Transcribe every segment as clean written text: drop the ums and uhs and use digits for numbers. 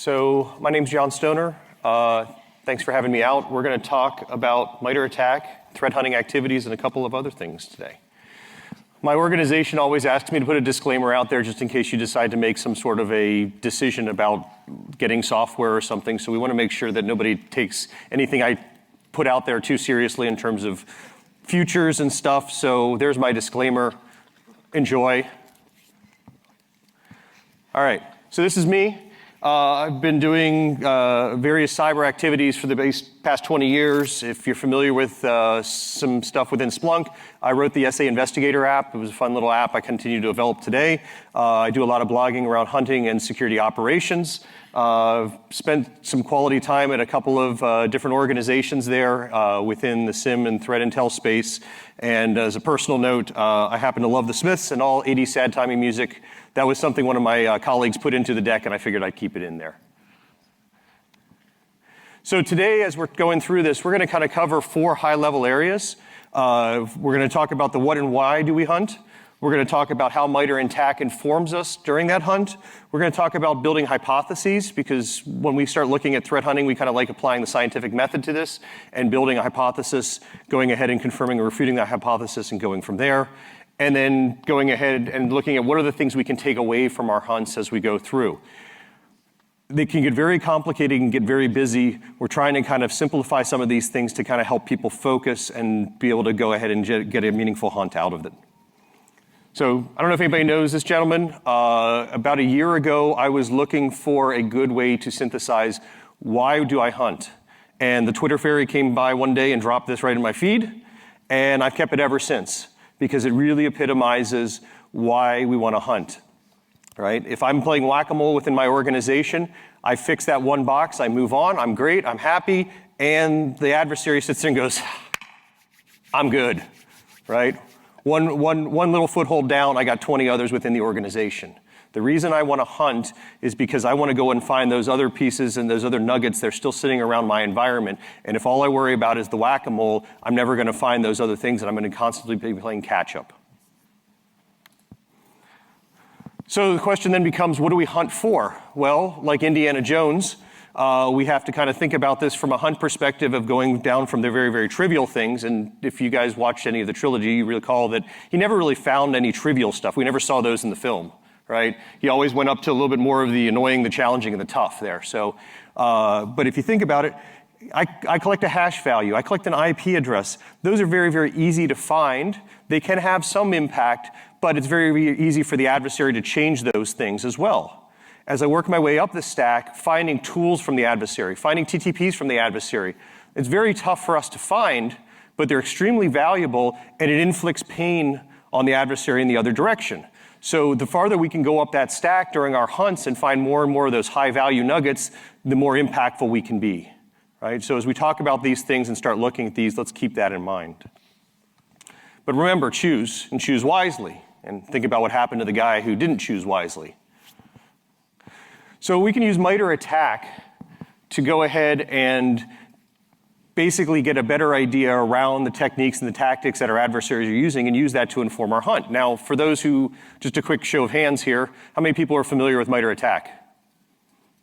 So my name's John Stoner. Thanks for having me out. We're going to talk about MITRE ATT&CK, threat hunting activities, and a couple of other things today. My organization always asks me to put a disclaimer out there just in case you decide to make some sort of a decision about getting software or something. So we want to make sure that nobody takes anything I put out there too seriously in terms of futures and stuff. So there's my disclaimer. Enjoy. All right, so this is me. I've been doing various cyber activities for the past 20 years. If you're familiar with some stuff within Splunk, I wrote the SA Investigator app. It was a fun little app I continue to develop today. I do a lot of blogging around hunting and security operations. Spent some quality time at a couple of different organizations there within the SIM and threat intel space. And as a personal note, I happen to love the Smiths and all 80s sad timing music. That was something one of my colleagues put into the deck, and I figured I'd keep it in there. So today, as we're going through this, we're going to kind of cover 4 high-level areas. We're going to talk about the what and why do we hunt. We're going to talk about how MITRE ATT&CK informs us during that hunt. We're going to talk about building hypotheses, because when we start looking at threat hunting, we kind of like applying the scientific method to this and building a hypothesis, going ahead and confirming or refuting that hypothesis and going from there. And then going ahead and looking at what are the things we can take away from our hunts as we go through. They can get very complicated and get very busy. We're trying to kind of simplify some of these things to kind of help people focus and be able to go ahead and get a meaningful hunt out of it. So I don't know if anybody knows this gentleman. About a year ago, I was looking for a good way to synthesize why do I hunt? And the Twitter fairy came by one day and dropped this right in my feed, and I've kept it ever since, because it really epitomizes why we want to hunt, right? If I'm playing whack-a-mole within my organization, I fix that one box, I move on, I'm great, I'm happy, and the adversary sits there and goes, I'm good, right? One little foothold down, I got 20 others within the organization. The reason I want to hunt is because I want to go and find those other pieces and those other nuggets that are still sitting around my environment. And if all I worry about is the whack-a-mole, I'm never going to find those other things, and I'm going to constantly be playing catch-up. So the question then becomes, what do we hunt for? Well, like Indiana Jones, we have to kind of think about this from a hunt perspective of going down from the very, very trivial things. And if you guys watched any of the trilogy, you recall that he never really found any trivial stuff. We never saw those in the film. Right? He always went up to a little bit more of the annoying, the challenging, and the tough there. So, but if you think about it, I collect a hash value. I collect an IP address. Those are very, very easy to find. They can have some impact, but it's very, very easy for the adversary to change those things as well. As I work my way up the stack, finding tools from the adversary, finding TTPs from the adversary, it's very tough for us to find, but they're extremely valuable, and it inflicts pain on the adversary in the other direction. So the farther we can go up that stack during our hunts and find more and more of those high-value nuggets, the more impactful we can be, right? So as we talk about these things and start looking at these, let's keep that in mind. But remember, choose, and choose wisely. And think about what happened to the guy who didn't choose wisely. So we can use MITRE ATT&CK to go ahead and basically get a better idea around the techniques and the tactics that our adversaries are using and use that to inform our hunt. Now, for those who, just a quick show of hands here, how many people are familiar with MITRE ATT&CK?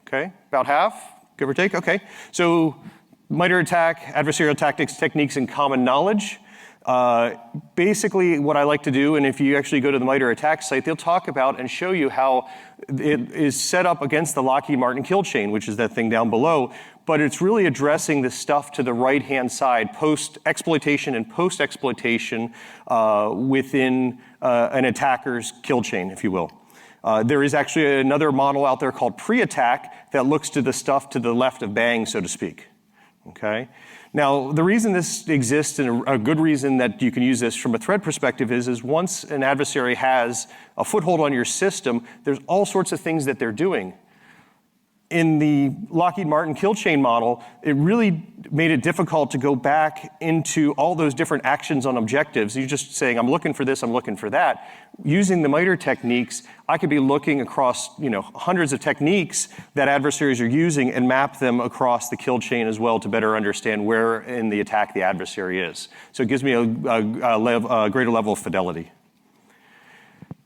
Okay, about half, give or take, okay. So MITRE ATT&CK, adversarial tactics, techniques, and common knowledge. Basically what I like to do, and if you actually go to the MITRE ATT&CK site, they'll talk about and show you how it is set up against the Lockheed Martin kill chain, which is that thing down below, but it's really addressing the stuff to the right-hand side, post-exploitation and post-exploitation within an attacker's kill chain, if you will. There is actually another model out there called pre-attack that looks to the stuff to the left of bang, so to speak, okay? Now, the reason this exists, and a good reason that you can use this from a threat perspective is once an adversary has a foothold on your system, there's all sorts of things that they're doing. In the Lockheed Martin kill chain model, it really made it difficult to go back into all those different actions on objectives. You're just saying, I'm looking for this, I'm looking for that. Using the MITRE techniques, I could be looking across hundreds of techniques that adversaries are using and map them across the kill chain as well to better understand where in the attack the adversary is. So it gives me a greater level of fidelity.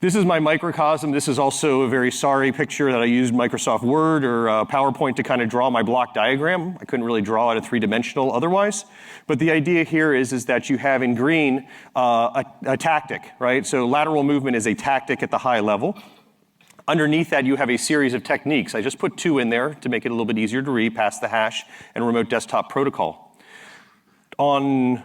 This is my microcosm. This is also a very sorry picture that I used Microsoft Word or PowerPoint to kind of draw my block diagram. I couldn't really draw it a three-dimensional otherwise. But the idea here is that you have in green a tactic, right? So lateral movement is a tactic at the high level. Underneath that, you have a series of techniques. I just put 2 in there to make it a little bit easier to read, pass the hash, and remote desktop protocol. On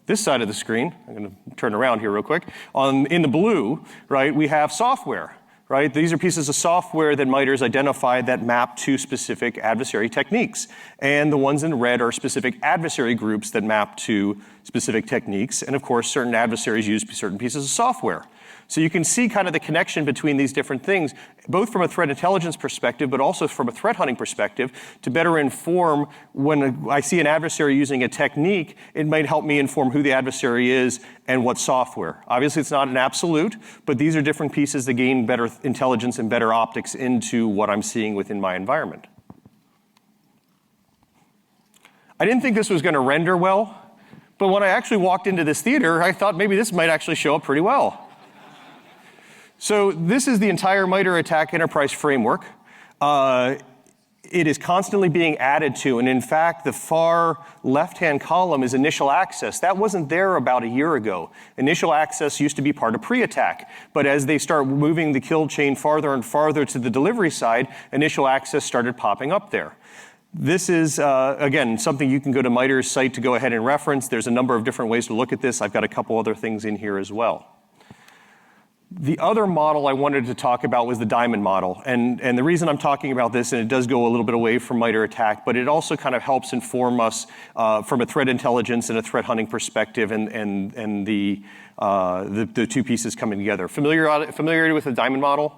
this side of the screen, I'm going to turn around here real quick. In the blue, right, we have software, right? These are pieces of software that MITRE's identified that map to specific adversary techniques. And the ones in red are specific adversary groups that map to specific techniques. And of course, certain adversaries use certain pieces of software. So you can see kind of the connection between these different things, both from a threat intelligence perspective, but also from a threat hunting perspective, to better inform when I see an adversary using a technique, it might help me inform who the adversary is and what software. Obviously, it's not an absolute, but these are different pieces that gain better intelligence and better optics into what I'm seeing within my environment. I didn't think this was going to render well, but when I actually walked into this theater, I thought maybe this might actually show up pretty well. So this is the entire MITRE ATT&CK enterprise framework. It is constantly being added to, and in fact, the far left-hand column is initial access. That wasn't there about a year ago. Initial access used to be part of pre-attack, but as they start moving the kill chain farther and farther to the delivery side, initial access started popping up there. This is, again, something you can go to MITRE's site to go ahead and reference. There's a number of different ways to look at this. I've got a couple other things in here as well. The other model I wanted to talk about was the diamond model. And the reason I'm talking about this, and it does go a little bit away from MITRE ATT&CK, but it also kind of helps inform us from a threat intelligence and a threat hunting perspective and the 2 pieces coming together. Familiarity with the diamond model?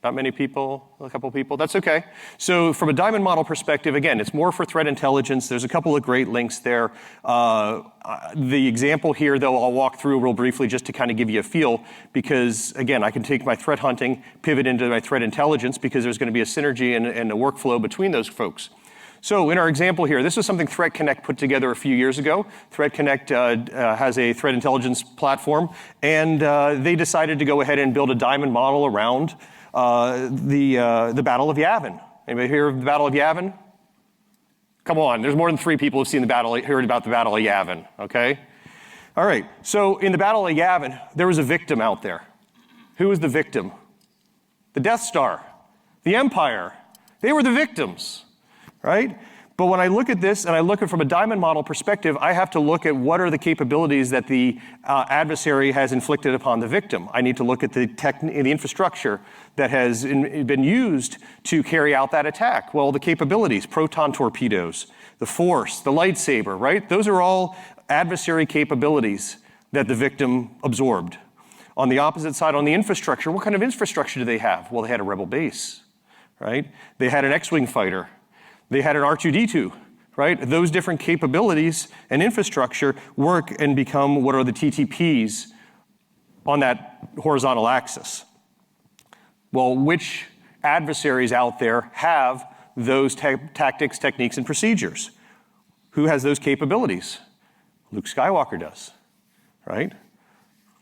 Not many people, a couple people, that's okay. So from a diamond model perspective, again, it's more for threat intelligence. There's a couple of great links there. The example here, though, I'll walk through real briefly just to kind of give you a feel, because again, I can take my threat hunting, pivot into my threat intelligence, because there's going to be a synergy and a workflow between those folks. So in our example here, this is something Threat Connect put together a few years ago. Threat Connect has a threat intelligence platform, and they decided to go ahead and build a diamond model around the Battle of Yavin. Anybody hear of the Battle of Yavin? Come on, there's more than 3 people who've heard about the Battle of Yavin, okay? All right, so in the Battle of Yavin, there was a victim out there. Who was the victim? The Death Star, the Empire. They were the victims, right? But when I look at this, and I look at it from a diamond model perspective, I have to look at what are the capabilities that the adversary has inflicted upon the victim. I need to look at the infrastructure that has been used to carry out that attack. Well, the capabilities, proton torpedoes, the force, the lightsaber, right? Those are all adversary capabilities that the victim absorbed. On the opposite side, on the infrastructure, what kind of infrastructure do they have? Well, they had a rebel base, right? They had an X-Wing fighter. They had an R2-D2, right? Those different capabilities and infrastructure work and become what are the TTPs on that horizontal axis. Well, which adversaries out there have those tactics, techniques, and procedures? Who has those capabilities? Luke Skywalker does, right?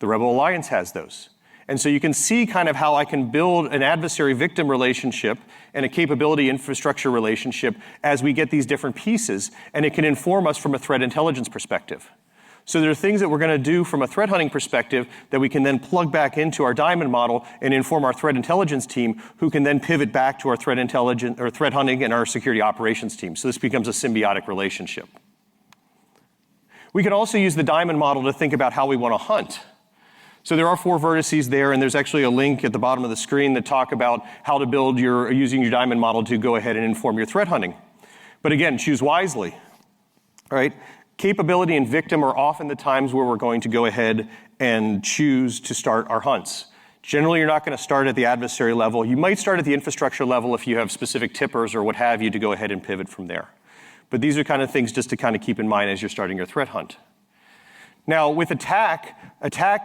The Rebel Alliance has those. And so you can see kind of how I can build an adversary-victim relationship and a capability infrastructure relationship as we get these different pieces, and it can inform us from a threat intelligence perspective. So there are things that we're going to do from a threat hunting perspective that we can then plug back into our diamond model and inform our threat intelligence team, who can then pivot back to our threat intelligence or threat hunting and our security operations team. So this becomes a symbiotic relationship. We can also use the diamond model to think about how we want to hunt. So there are 4 vertices there, and there's actually a link at the bottom of the screen that talk about how to build using your diamond model to go ahead and inform your threat hunting. But again, choose wisely, all right? Capability and victim are often the times where we're going to go ahead and choose to start our hunts. Generally, you're not going to start at the adversary level. You might start at the infrastructure level if you have specific tippers or what have you to go ahead and pivot from there. But these are kind of things just to kind of keep in mind as you're starting your threat hunt. Now, with attack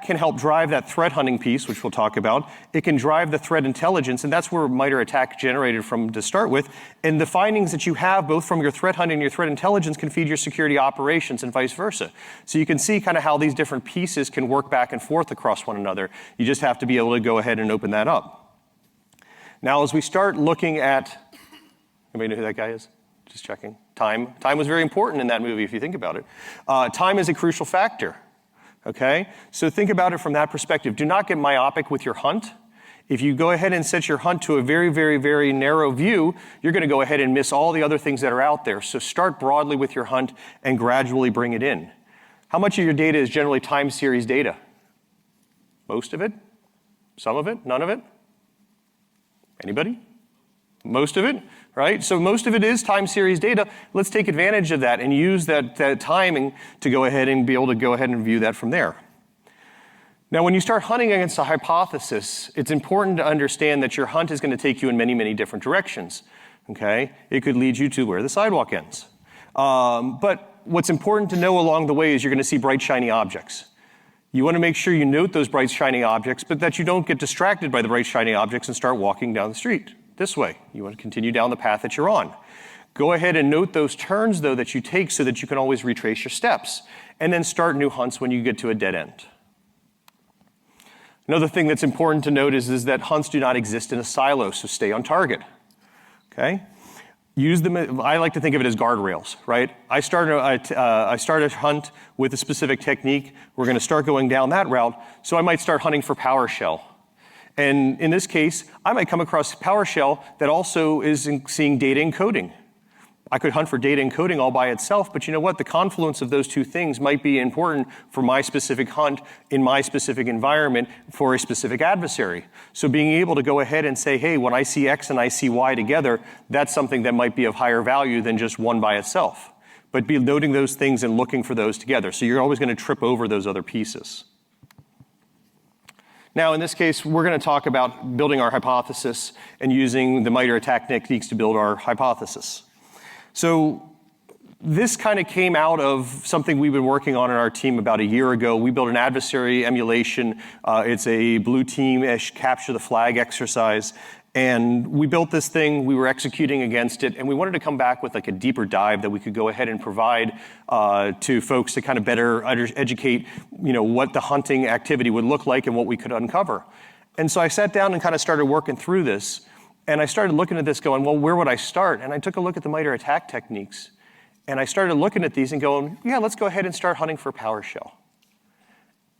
can help drive that threat hunting piece, which we'll talk about. It can drive the threat intelligence, and that's where MITRE ATT&CK generated from to start with. And the findings that you have, both from your threat hunting and your threat intelligence, can feed your security operations and vice versa. So you can see kind of how these different pieces can work back and forth across one another. You just have to be able to go ahead and open that up. Now, as we start looking at, anybody know who that guy is? Just checking. Time. Time was very important in that movie, if you think about it. Time is a crucial factor, okay? So think about it from that perspective. Do not get myopic with your hunt. If you go ahead and set your hunt to a very, very, very narrow view, you're going to go ahead and miss all the other things that are out there. So start broadly with your hunt and gradually bring it in. How much of your data is generally time series data? Most of it? Some of it? None of it? Anybody? Most of it, right? So most of it is time series data. Let's take advantage of that and use that timing to go ahead and be able to go ahead and view that from there. Now, when you start hunting against a hypothesis, it's important to understand that your hunt is going to take you in many, many different directions, okay? It could lead you to where the sidewalk ends. But what's important to know along the way is you're going to see bright, shiny objects. You want to make sure you note those bright, shiny objects, but that you don't get distracted by the bright, shiny objects and start walking down the street this way. You want to continue down the path that you're on. Go ahead and note those turns, though, that you take so that you can always retrace your steps, and then start new hunts when you get to a dead end. Another thing that's important to note is that hunts do not exist in a silo, so stay on target, okay? Use them, I like to think of it as guardrails, right? I start a hunt with a specific technique. We're going to start going down that route, so I might start hunting for PowerShell. And in this case, I might come across PowerShell that also is seeing data encoding. I could hunt for data encoding all by itself, but you know what? The confluence of those two things might be important for my specific hunt in my specific environment for a specific adversary. So being able to go ahead and say, hey, when I see X and I see Y together, that's something that might be of higher value than just one by itself. But be noting those things and looking for those together. So you're always going to trip over those other pieces. Now, in this case, we're going to talk about building our hypothesis and using the MITRE ATT&CK techniques to build our hypothesis. So this kind of came out of something we've been working on in our team about a year ago. We built an adversary emulation. It's a blue team-ish capture the flag exercise. And we built this thing, we were executing against it, and we wanted to come back with like a deeper dive that we could go ahead and provide to folks to kind of better educate, you know, what the hunting activity would look like and what we could uncover. And so I sat down and kind of started working through this, and I started looking at this going, well, where would I start? And I took a look at the MITRE ATT&CK techniques, and I started looking at these and going, yeah, let's go ahead and start hunting for PowerShell.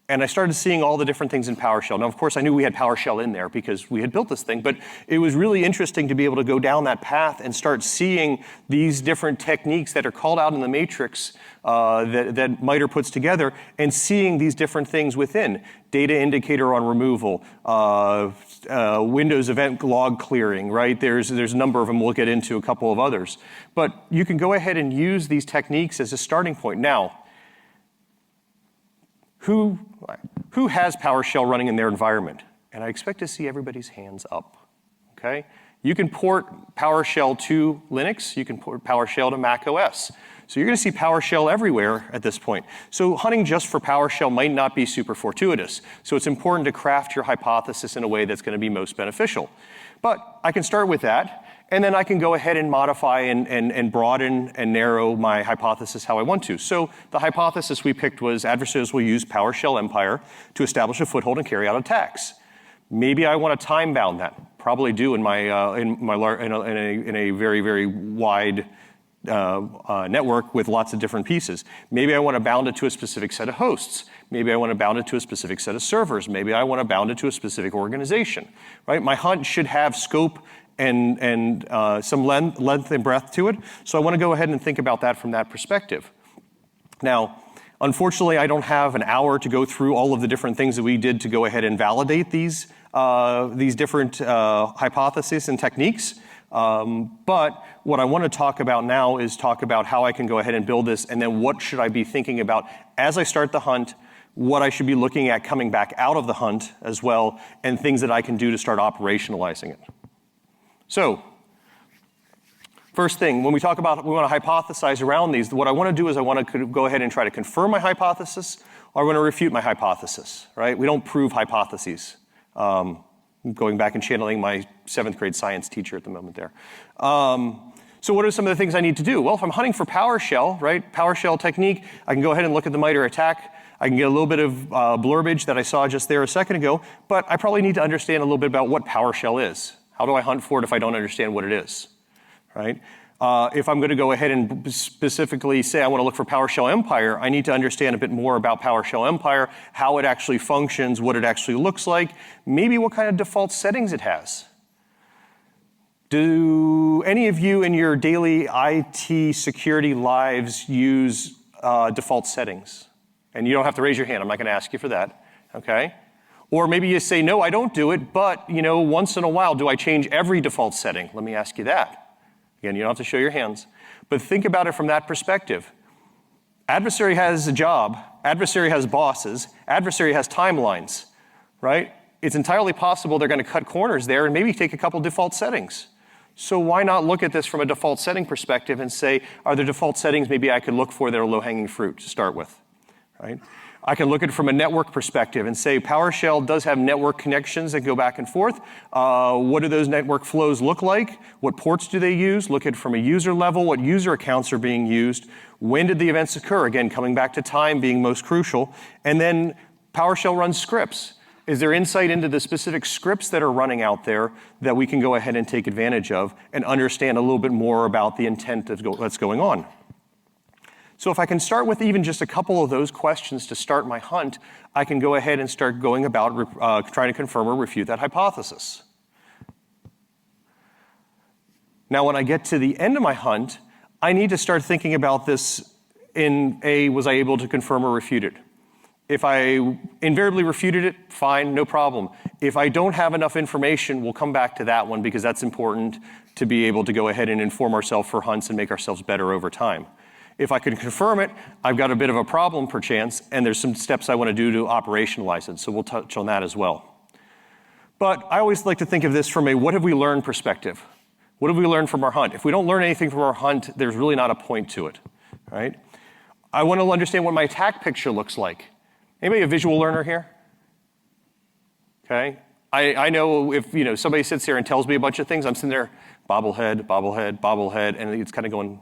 And I started seeing all the different things in PowerShell. Now, of course, I knew we had PowerShell in there because we had built this thing, but it was really interesting to be able to go down that path and start seeing these different techniques that are called out in the matrix that MITRE puts together, and seeing these different things within. Data indicator on removal, Windows event log clearing, right? There's a number of them. We'll get into a couple of others. But you can go ahead and use these techniques as a starting point. Now, who has PowerShell running in their environment? And I expect to see everybody's hands up, okay? You can port PowerShell to Linux. You can port PowerShell to Mac OS. So you're going to see PowerShell everywhere at this point. So hunting just for PowerShell might not be super fortuitous. So it's important to craft your hypothesis in a way that's going to be most beneficial. But I can start with that, and then I can go ahead and modify and broaden and narrow my hypothesis how I want to. So the hypothesis we picked was adversaries will use PowerShell Empire to establish a foothold and carry out attacks. Maybe I want to time bound that. Probably do in a very, very wide network with lots of different pieces. Maybe I want to bound it to a specific set of hosts. Maybe I want to bound it to a specific set of servers. Maybe I want to bound it to a specific organization, right? My hunt should have scope and some length and breadth to it. So I want to go ahead and think about that from that perspective. Now, unfortunately, I don't have an hour to go through all of the different things that we did to go ahead and validate these different hypotheses and techniques. But what I want to talk about now is talk about how I can go ahead and build this, and then what should I be thinking about as I start the hunt, what I should be looking at coming back out of the hunt as well, and things that I can do to start operationalizing it. So First thing, when we talk about we want to hypothesize around these, what I want to do is I want to go ahead and try to confirm my hypothesis, or I want to refute my hypothesis, right? We don't prove hypotheses. Going back and channeling my 7th grade science teacher at the moment there. So what are some of the things I need to do? Well, if I'm hunting for PowerShell, right, PowerShell technique, I can go ahead and look at the MITRE ATT&CK. I can get a little bit of blurbage that I saw just there a second ago, but I probably need to understand a little bit about what PowerShell is. How do I hunt for it if I don't understand what it is, right? If I'm going to go ahead and specifically say I want to look for PowerShell Empire, I need to understand a bit more about PowerShell Empire, how it actually functions, what it actually looks like, maybe what kind of default settings it has. Do any of you in your daily IT security lives use default settings? And you don't have to raise your hand. I'm not going to ask you for that, okay? Or maybe you say, no, I don't do it, but once in a while, do I change every default setting? Let me ask you that. Again, you don't have to show your hands. But think about it from that perspective. Adversary has a job. Adversary has bosses. Adversary has timelines, right? It's entirely possible they're going to cut corners there and maybe take a couple default settings. So why not look at this from a default setting perspective and say, are there default settings maybe I could look for that are low-hanging fruit to start with, right? I can look at it from a network perspective and say PowerShell does have network connections that go back and forth. What do those network flows look like? What ports do they use? Look at it from a user level, what user accounts are being used. When did the events occur? Again, coming back to time being most crucial. And then PowerShell runs scripts. Is there insight into the specific scripts that are running out there that we can go ahead and take advantage of and understand a little bit more about the intent that's going on? So if I can start with even just a couple of those questions to start my hunt, I can go ahead and start going about trying to confirm or refute that hypothesis. Now, when I get to the end of my hunt, I need to start thinking about this in was I able to confirm or refute it? If I invariably refuted it, fine, no problem. If I don't have enough information, we'll come back to that one because that's important to be able to go ahead and inform ourselves for hunts and make ourselves better over time. If I can confirm it, I've got a bit of a problem perchance, and there's some steps I want to do to operationalize it, so we'll touch on that as well. But I always like to think of this from a what have we learned perspective. What have we learned from our hunt? If we don't learn anything from our hunt, there's really not a point to it, right? I want to understand what my attack picture looks like. Anybody a visual learner here? Okay. I know if somebody sits there and tells me a bunch of things, I'm sitting there, bobblehead, bobblehead, bobblehead, and it's kind of going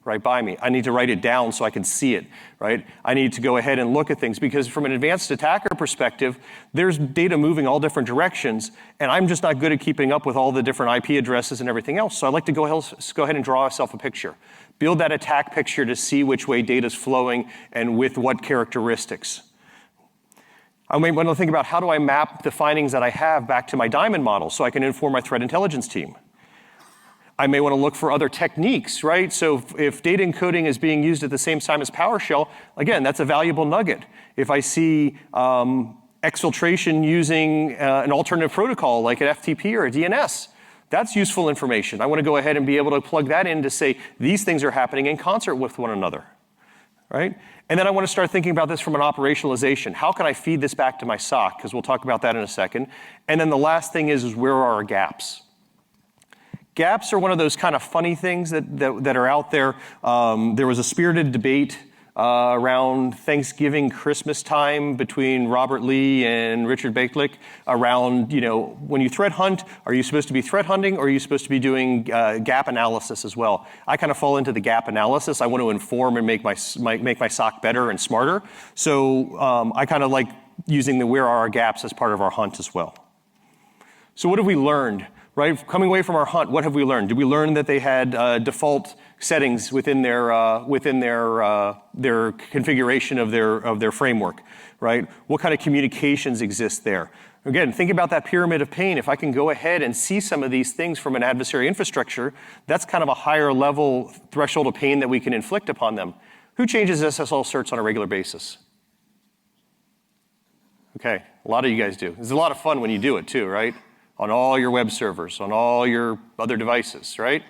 right by me. I need to write it down so I can see it, right? I need to go ahead and look at things because from an advanced attacker perspective, there's data moving all different directions, and I'm just not good at keeping up with all the different IP addresses and everything else. So I like to go ahead and draw myself a picture. Build that attack picture to see which way data is flowing and with what characteristics. I may want to think about how do I map the findings that I have back to my diamond model so I can inform my threat intelligence team. I may want to look for other techniques, right? So if data encoding is being used at the same time as PowerShell, again, that's a valuable nugget. If I see exfiltration using an alternative protocol like an FTP or a DNS, that's useful information. I want to go ahead and be able to plug that in to say these things are happening in concert with one another, right? And then I want to start thinking about this from an operationalization. How can I feed this back to my SOC? Because we'll talk about that in a second. And then the last thing is where are our gaps? Gaps are one of those kind of funny things that are out there. There was a spirited debate around Thanksgiving, Christmas time between Robert Lee and Richard Baitlick around, when you threat hunt, are you supposed to be threat hunting or are you supposed to be doing gap analysis as well? I kind of fall into the gap analysis. I want to inform and make my SOC better and smarter. So I kind of like using the where are our gaps as part of our hunt as well. So what have we learned? Right, coming away from our hunt, what have we learned? Did we learn that they had default settings within their configuration of their framework? Right, what kind of communications exist there? Again, think about that pyramid of pain. If I can go ahead and see some of these things from an adversary infrastructure, that's kind of a higher level threshold of pain that we can inflict upon them. Who changes SSL certs on a regular basis? Okay, a lot of you guys do. It's a lot of fun when you do it too, right? On all your web servers, on all your other devices, right?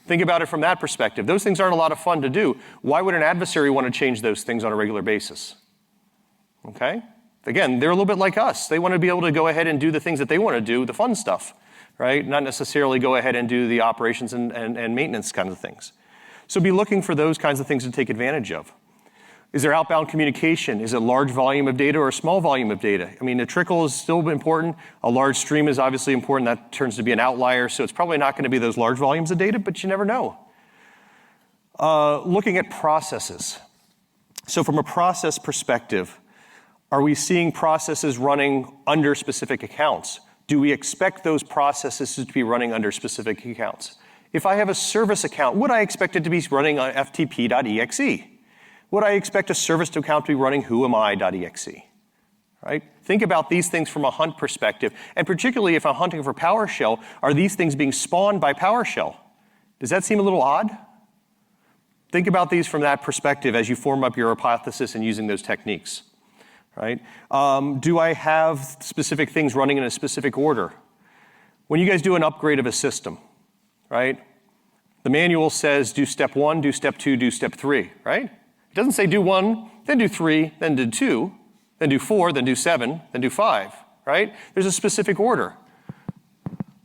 Think about it from that perspective. Those things aren't a lot of fun to do. Why would an adversary want to change those things on a regular basis? Okay? Again, they're a little bit like us. They want to be able to go ahead and do the things that they want to do, the fun stuff, right? Not necessarily go ahead and do the operations and maintenance kinds of things. So be looking for those kinds of things to take advantage of. Is there outbound communication? Is it large volume of data or a small volume of data? I mean, a trickle is still important. A large stream is obviously important. That turns to be an outlier, so it's probably not going to be those large volumes of data, but you never know. Looking at processes. So from a process perspective, are we seeing processes running under specific accounts? Do we expect those processes to be running under specific accounts? If I have a service account, would I expect it to be running on ftp.exe? Would I expect a service account to be running whoami.exe? Right? Think about these things from a hunt perspective, and particularly if I'm hunting for PowerShell, are these things being spawned by PowerShell? Does that seem a little odd? Think about these from that perspective as you form up your hypothesis and using those techniques. Right? Do I have specific things running in a specific order? When you guys do an upgrade of a system, right? The manual says do step 1, do step 2, do step 3, right? It doesn't say do 1, then do 3, then do 2, then do 4, then do 7, then do 5, right? There's a specific order.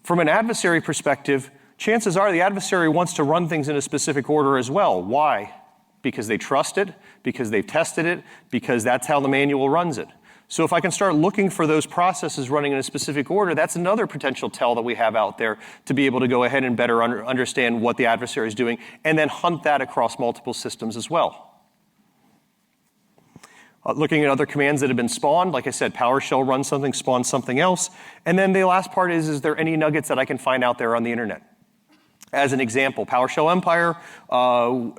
From an adversary perspective, chances are the adversary wants to run things in a specific order as well. Why? Because they trust it, because they've tested it, because that's how the manual runs it. So if I can start looking for those processes running in a specific order, that's another potential tell that we have out there to be able to go ahead and better understand what the adversary is doing and then hunt that across multiple systems as well. Looking at other commands that have been spawned, like I said, PowerShell runs something, spawns something else. And then the last part is there any nuggets that I can find out there on the internet? As an example, PowerShell Empire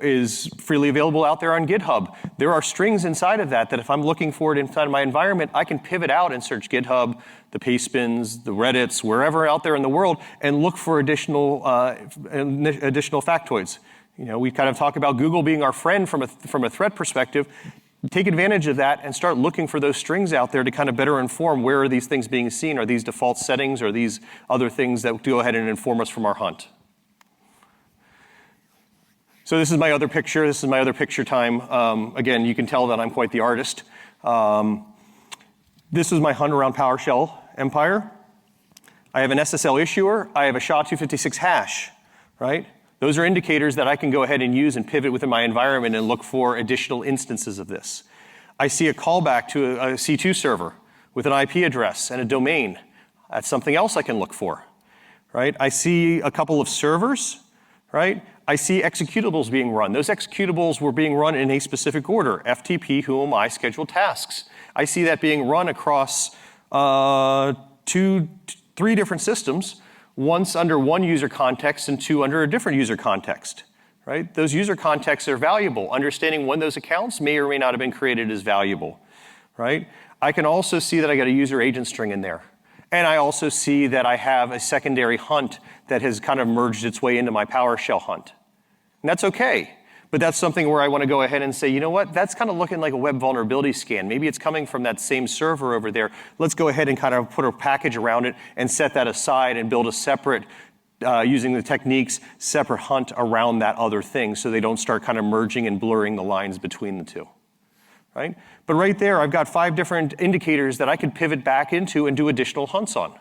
is freely available out there on GitHub. There are strings inside of that if I'm looking for it inside of my environment, I can pivot out and search GitHub, the Pastebins, the Reddits, wherever out there in the world, and look for additional factoids. You know, we kind of talk about Google being our friend from a threat perspective. Take advantage of that and start looking for those strings out there to kind of better inform where are these things being seen, are these default settings, or these other things that go ahead and inform us from our hunt. So this is my other picture. This is my other picture time. Again, you can tell that I'm quite the artist. This is my hunt around PowerShell Empire. I have an SSL issuer. I have a SHA-256 hash, right? Those are indicators that I can go ahead and use and pivot within my environment and look for additional instances of this. I see a callback to a C2 server with an IP address and a domain. That's something else I can look for, right? I see a couple of servers, right? I see executables being run. Those executables were being run in a specific order. FTP, whoami, scheduled tasks. I see that being run across 3 different systems, once under one user context and 2 under a different user context, right? Those user contexts are valuable. Understanding when those accounts may or may not have been created is valuable, right? I can also see that I got a user agent string in there. And I also see that I have a secondary hunt that has kind of merged its way into my PowerShell hunt. And that's okay. But that's something where I want to go ahead and say, you know what, that's kind of looking like a web vulnerability scan. Maybe it's coming from that same server over there. Let's go ahead and kind of put a package around it and set that aside and build a separate, using the techniques, separate hunt around that other thing so they don't start kind of merging and blurring the lines between the two, right? But right there, I've got 5 different indicators that I can pivot back into and do additional hunts on.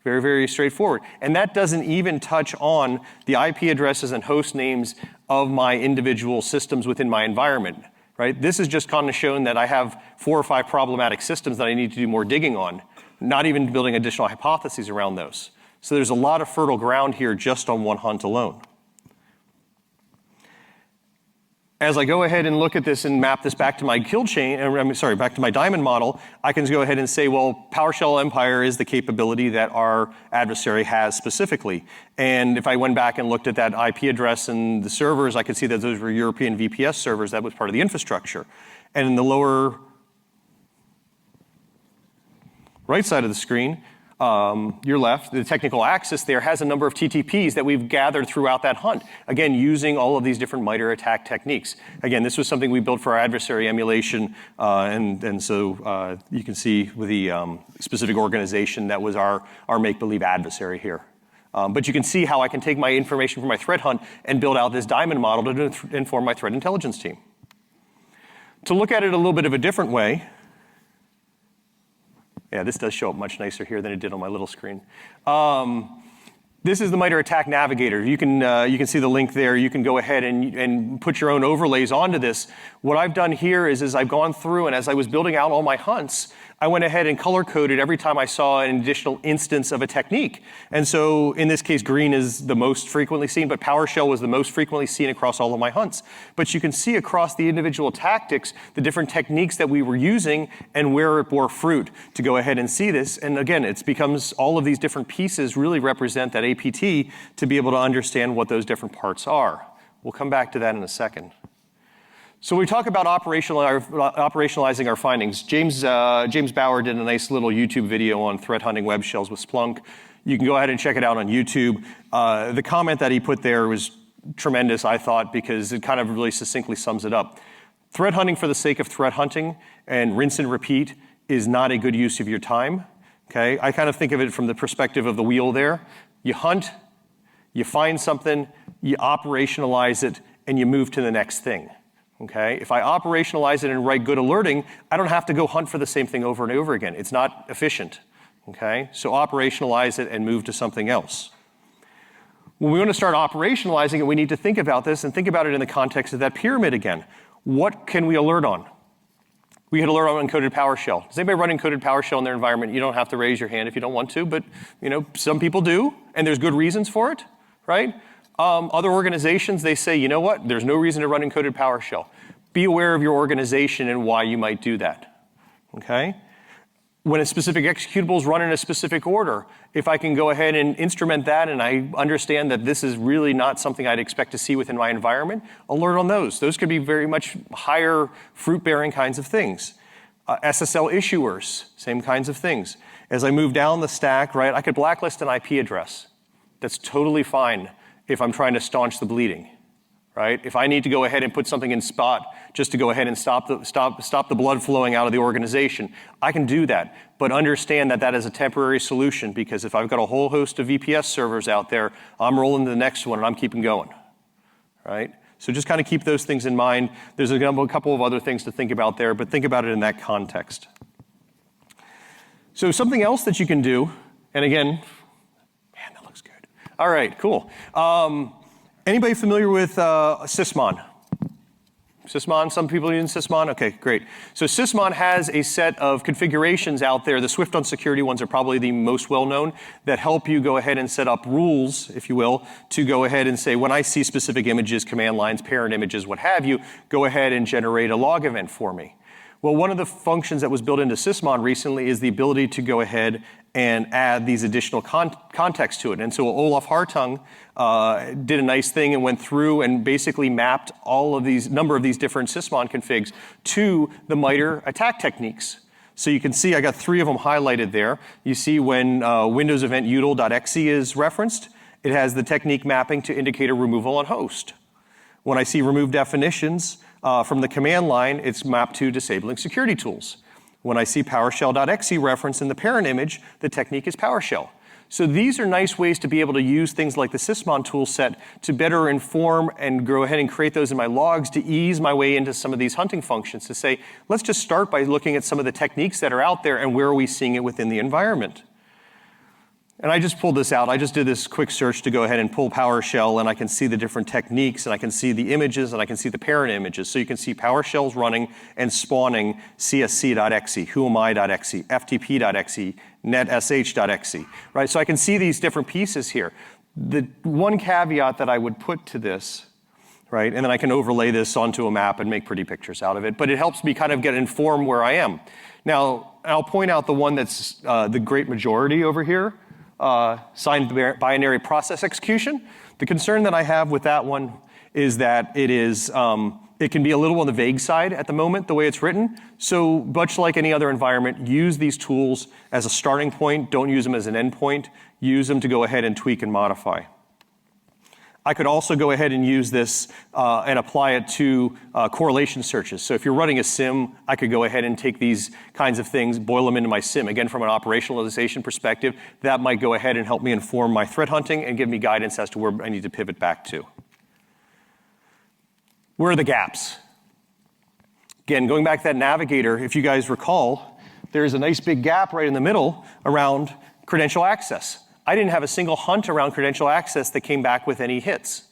Very, very straightforward. And that doesn't even touch on the IP addresses and host names of my individual systems within my environment, right? This is just kind of showing that I have 4 or 5 problematic systems that I need to do more digging on, not even building additional hypotheses around those. So there's a lot of fertile ground here just on one hunt alone. As I go ahead and look at this and map this back to my kill chain, back to my diamond model, I can go ahead and say, well, PowerShell Empire is the capability that our adversary has specifically. And if I went back and looked at that IP address and the servers, I could see that those were European VPS servers. That was part of the infrastructure. And in the lower right side of the screen, your left, the technical axis there has a number of TTPs that we've gathered throughout that hunt. Again, using all of these different MITRE ATT&CK techniques. Again, this was something we built for our adversary emulation, and so you can see with the specific organization that was our make-believe adversary here. But you can see how I can take my information from my threat hunt and build out this diamond model to inform my threat intelligence team. To look at it a little bit of a different way, Yeah, this does show up much nicer here than it did on my little screen. This is the MITRE ATT&CK Navigator. You can see the link there. You can go ahead and put your own overlays onto this. What I've done here is I've gone through, and as I was building out all my hunts, I went ahead and color-coded every time I saw an additional instance of a technique. And so in this case, green is the most frequently seen, but PowerShell was the most frequently seen across all of my hunts. But you can see across the individual tactics, the different techniques that we were using and where it bore fruit to go ahead and see this. And again, it becomes all of these different pieces really represent that APT to be able to understand what those different parts are. We'll come back to that in a second. So we talk about operationalizing our findings. James Bauer did a nice little YouTube video on threat hunting web shells with Splunk. You can go ahead and check it out on YouTube. The comment that he put there was tremendous, I thought, because it kind of really succinctly sums it up. Threat hunting for the sake of threat hunting and rinse and repeat is not a good use of your time. Okay? I kind of think of it from the perspective of the wheel there. You hunt, you find something, you operationalize it, and you move to the next thing. Okay? If I operationalize it and write good alerting, I don't have to go hunt for the same thing over and over again. It's not efficient. Okay? So operationalize it and move to something else. When we want to start operationalizing it, we need to think about this and think about it in the context of that pyramid again. What can we alert on? We can alert on encoded PowerShell. Does anybody run encoded PowerShell in their environment? You don't have to raise your hand if you don't want to, but some people do, and there's good reasons for it, right? Other organizations, they say, you know what? There's no reason to run encoded PowerShell. Be aware of your organization and why you might do that, okay? When a specific executable is run in a specific order, if I can go ahead and instrument that and I understand that this is really not something I'd expect to see within my environment, alert on those. Those could be very much higher fruit-bearing kinds of things. SSL issuers, same kinds of things. As I move down the stack, right, I could blacklist an IP address. That's totally fine if I'm trying to staunch the bleeding, right? If I need to go ahead and put something in spot just to go ahead and stop the blood flowing out of the organization, I can do that. But understand that that is a temporary solution, because if I've got a whole host of VPS servers out there, I'm rolling to the next one and I'm keeping going, right? So just kind of keep those things in mind. There's a couple of other things to think about there, but think about it in that context. So something else that you can do, and again, all right, cool. Anybody familiar with Sysmon? Sysmon, some people using Sysmon? Okay, great. So Sysmon has a set of configurations out there. The Swift on security ones are probably the most well-known that help you go ahead and set up rules, if you will, to go ahead and say, when I see specific images, command lines, parent images, what have you, go ahead and generate a log event for me. Well, one of the functions that was built into Sysmon recently is the ability to go ahead and add these additional context to it. And so Olaf Hartung did a nice thing and went through and basically mapped all of these, number of these different Sysmon configs to the MITRE attack techniques. So you can see I got 3 of them highlighted there. You see when Windows event util.exe is referenced, it has the technique mapping to indicate a removal on host. When I see remove definitions from the command line, it's mapped to disabling security tools. When I see PowerShell.exe reference in the parent image, the technique is PowerShell. So these are nice ways to be able to use things like the Sysmon tool set to better inform and go ahead and create those in my logs to ease my way into some of these hunting functions to say, let's just start by looking at some of the techniques that are out there and where are we seeing it within the environment. And I just pulled this out. I just did this quick search to go ahead and pull PowerShell, and I can see the different techniques, and I can see the images, and I can see the parent images. So you can see PowerShell's running and spawning csc.exe, whoami.exe, ftp.exe, netsh.exe, right? So I can see these different pieces here. The one caveat that I would put to this, right, and then I can overlay this onto a map and make pretty pictures out of it, but it helps me kind of get informed where I am. Now, I'll point out the one that's the great majority over here, signed binary process execution. The concern that I have with that one is that it can be a little on the vague side at the moment, the way it's written. So much like any other environment, use these tools as a starting point. Don't use them as an endpoint. Use them to go ahead and tweak and modify. I could also go ahead and use this and apply it to correlation searches. So if you're running a SIM, I could go ahead and take these kinds of things, boil them into my SIM. Again, from an operationalization perspective, that might go ahead and help me inform my threat hunting and give me guidance as to where I need to pivot back to. Where are the gaps? Again, going back to that navigator, if you guys recall, there's a nice big gap right in the middle around credential access. I didn't have a single hunt around credential access that came back with any hits.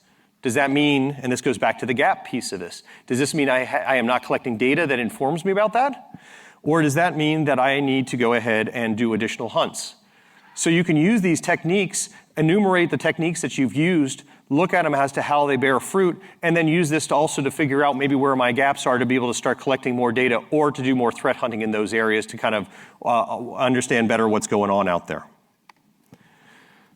Does that mean, and this goes back to the gap piece of this, does this mean I am not collecting data that informs me about that? Or does that mean that I need to go ahead and do additional hunts? So you can use these techniques, enumerate the techniques that you've used, look at them as to how they bear fruit, and then use this to also to figure out maybe where my gaps are to be able to start collecting more data or to do more threat hunting in those areas to kind of understand better what's going on out there.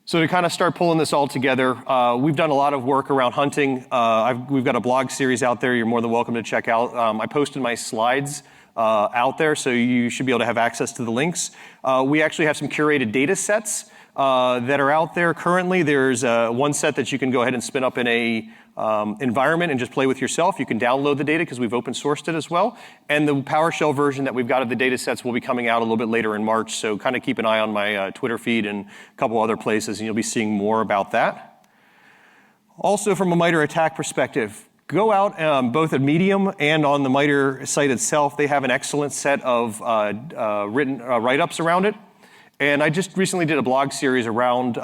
So to kind of start pulling this all together, we've done a lot of work around hunting. We've got a blog series out there you're more than welcome to check out. I posted my slides out there, so you should be able to have access to the links. We actually have some curated data sets that are out there currently. There's one set that you can go ahead and spin up in a environment and just play with yourself. You can download the data because we've open sourced it as well. And the PowerShell version that we've got of the data sets will be coming out a little bit later in March. So kind of keep an eye on my Twitter feed and a couple other places, and you'll be seeing more about that. Also, from a MITRE ATT&CK perspective, go out both at Medium and on the MITRE site itself. They have an excellent set of written write-ups around it. And I just recently did a blog series around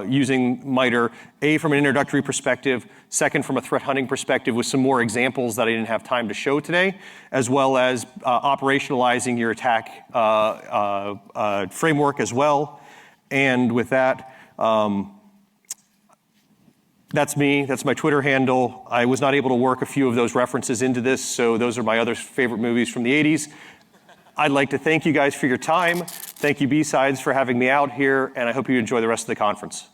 using MITRE, from an introductory perspective, second from a threat hunting perspective with some more examples that I didn't have time to show today, as well as operationalizing your attack framework as well. And with that, that's me, that's my Twitter handle. I was not able to work a few of those references into this, so those are my other favorite movies from the 80s. I'd like to thank you guys for your time. Thank you, BSides, for having me out here, and I hope you enjoy the rest of the conference.